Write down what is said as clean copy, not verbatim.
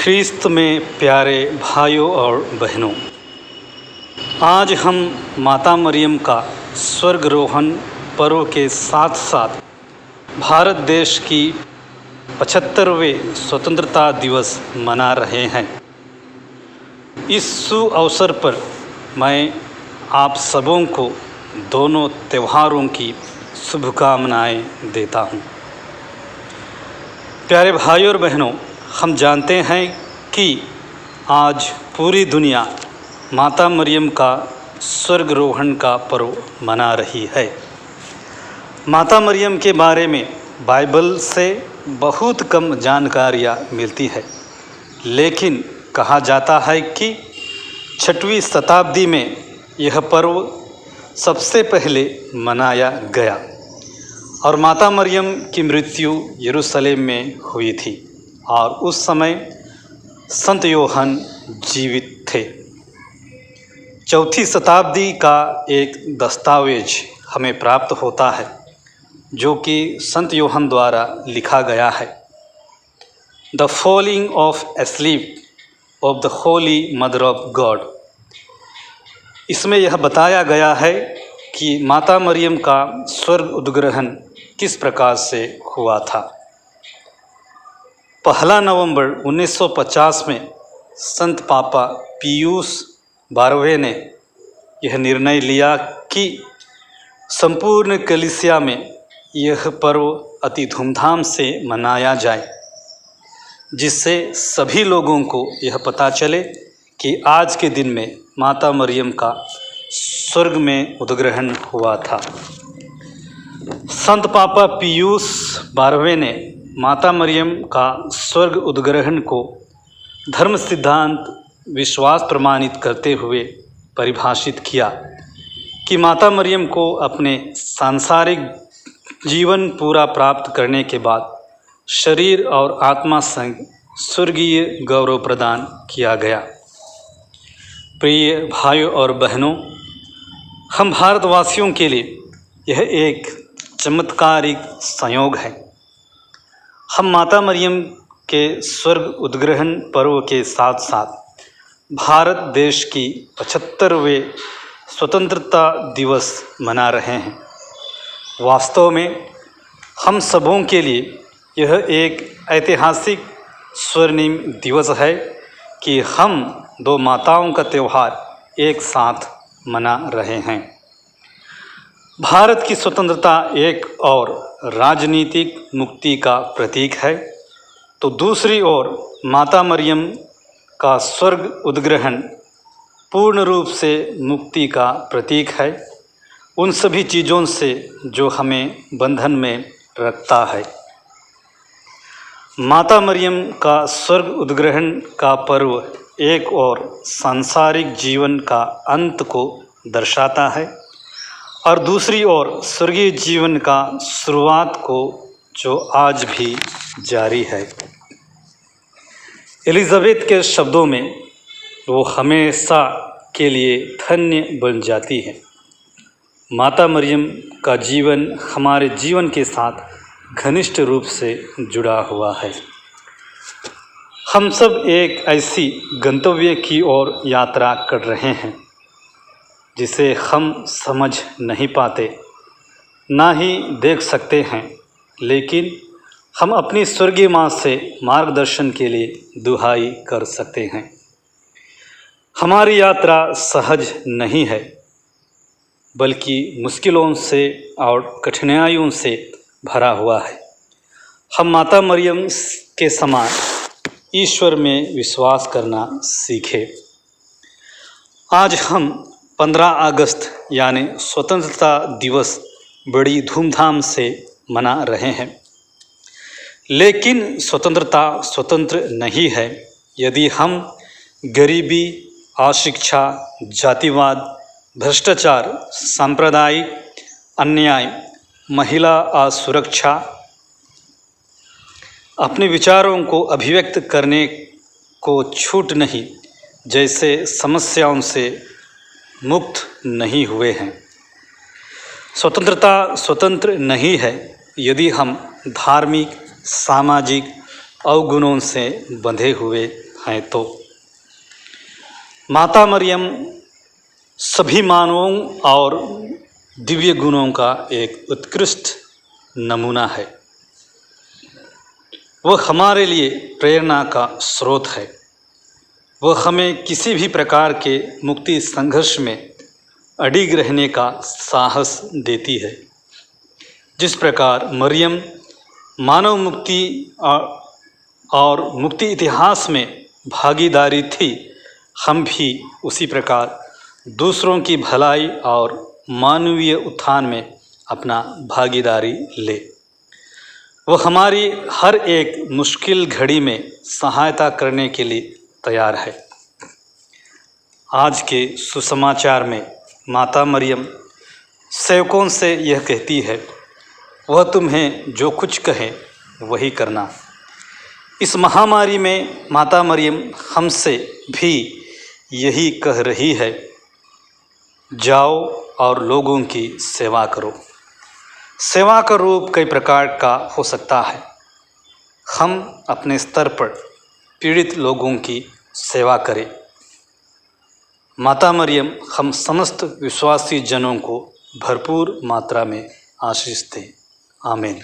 ख्रीस्त में प्यारे भाइयों और बहनों, आज हम माता मरियम का स्वर्गरोहण पर्व के साथ साथ भारत देश की 75वें स्वतंत्रता दिवस मना रहे हैं। इस शुभ अवसर पर मैं आप सबों को दोनों त्योहारों की शुभकामनाएं देता हूं। प्यारे भाइयों और बहनों, हम जानते हैं कि आज पूरी दुनिया माता मरियम का स्वर्गरोहण का पर्व मना रही है। माता मरियम के बारे में बाइबल से बहुत कम जानकारियाँ मिलती है, लेकिन कहा जाता है कि 6वीं शताब्दी में यह पर्व सबसे पहले मनाया गया और माता मरियम की मृत्यु यरूशलेम में हुई थी और उस समय संत यूहन्ना जीवित थे। 4वीं शताब्दी का एक दस्तावेज हमें प्राप्त होता है जो कि संत यूहन्ना द्वारा लिखा गया है। The falling of asleep of the Holi mother of God. इसमें यह बताया गया है कि माता मरियम का स्वर्ग उद्ग्रहण किस प्रकार से हुआ था। 1 नवंबर 1950 में संत पापा पियूस 12वें ने यह निर्णय लिया कि संपूर्ण कलीसिया में यह पर्व अति धूमधाम से मनाया जाए, जिससे सभी लोगों को यह पता चले कि आज के दिन में माता मरियम का स्वर्ग में उद्ग्रहण हुआ था। संत पापा पियूस 12वें ने माता मरियम का स्वर्ग उद्ग्रहण को धर्म सिद्धांत विश्वास प्रमाणित करते हुए परिभाषित किया कि माता मरियम को अपने सांसारिक जीवन पूरा प्राप्त करने के बाद शरीर और आत्मा संग स्वर्गीय गौरव प्रदान किया गया। प्रिय भाइयों और बहनों, हम भारतवासियों के लिए यह एक चमत्कारिक संयोग है। हम माता मरियम के स्वर्ग उद्ग्रहण पर्व के साथ साथ भारत देश की 75वें स्वतंत्रता दिवस मना रहे हैं। वास्तव में हम सबों के लिए यह एक ऐतिहासिक स्वर्णिम दिवस है कि हम दो माताओं का त्यौहार एक साथ मना रहे हैं। भारत की स्वतंत्रता एक और राजनीतिक मुक्ति का प्रतीक है, तो दूसरी ओर माता मरियम का स्वर्ग उद्ग्रहण पूर्ण रूप से मुक्ति का प्रतीक है, उन सभी चीज़ों से जो हमें बंधन में रखता है। माता मरियम का स्वर्ग उद्ग्रहण का पर्व एक और सांसारिक जीवन का अंत को दर्शाता है और दूसरी ओर स्वर्गीय जीवन का शुरुआत को जो आज भी जारी है। एलिजाबेथ के शब्दों में वो हमेशा के लिए धन्य बन जाती है। माता मरियम का जीवन हमारे जीवन के साथ घनिष्ठ रूप से जुड़ा हुआ है। हम सब एक ऐसी गंतव्य की ओर यात्रा कर रहे हैं जिसे हम समझ नहीं पाते, ना ही देख सकते हैं, लेकिन हम अपनी स्वर्गीय माँ से मार्गदर्शन के लिए दुहाई कर सकते हैं। हमारी यात्रा सहज नहीं है, बल्कि मुश्किलों से और कठिनाइयों से भरा हुआ है। हम माता मरियम के समान ईश्वर में विश्वास करना सीखें। आज हम 15 अगस्त यानी स्वतंत्रता दिवस बड़ी धूमधाम से मना रहे हैं, लेकिन स्वतंत्रता स्वतंत्र नहीं है यदि हम गरीबी, अशिक्षा, जातिवाद, भ्रष्टाचार, सांप्रदायिक अन्याय, महिला असुरक्षा, अपने विचारों को अभिव्यक्त करने को छूट नहीं जैसे समस्याओं से मुक्त नहीं हुए हैं। स्वतंत्रता स्वतंत्र नहीं है यदि हम धार्मिक, सामाजिक अवगुणों से बंधे हुए हैं तो माता मरियम सभी मानवों और दिव्य गुणों का एक उत्कृष्ट नमूना है। वह हमारे लिए प्रेरणा का स्रोत है। वह हमें किसी भी प्रकार के मुक्ति संघर्ष में अडिग रहने का साहस देती है। जिस प्रकार मरियम मानव मुक्ति और मुक्ति इतिहास में भागीदारी थी, हम भी उसी प्रकार दूसरों की भलाई और मानवीय उत्थान में अपना भागीदारी ले। वह हमारी हर एक मुश्किल घड़ी में सहायता करने के लिए तैयार है। आज के सुसमाचार में माता मरियम सेवकों से यह कहती है, वह तुम्हें जो कुछ कहे वही करना। इस महामारी में माता मरियम हमसे भी यही कह रही है, जाओ और लोगों की सेवा करो। सेवा का रूप कई प्रकार का हो सकता है। हम अपने स्तर पर पीड़ित लोगों की सेवा करें। माता मरियम हम समस्त विश्वासी जनों को भरपूर मात्रा में आशीष दें। आमीन।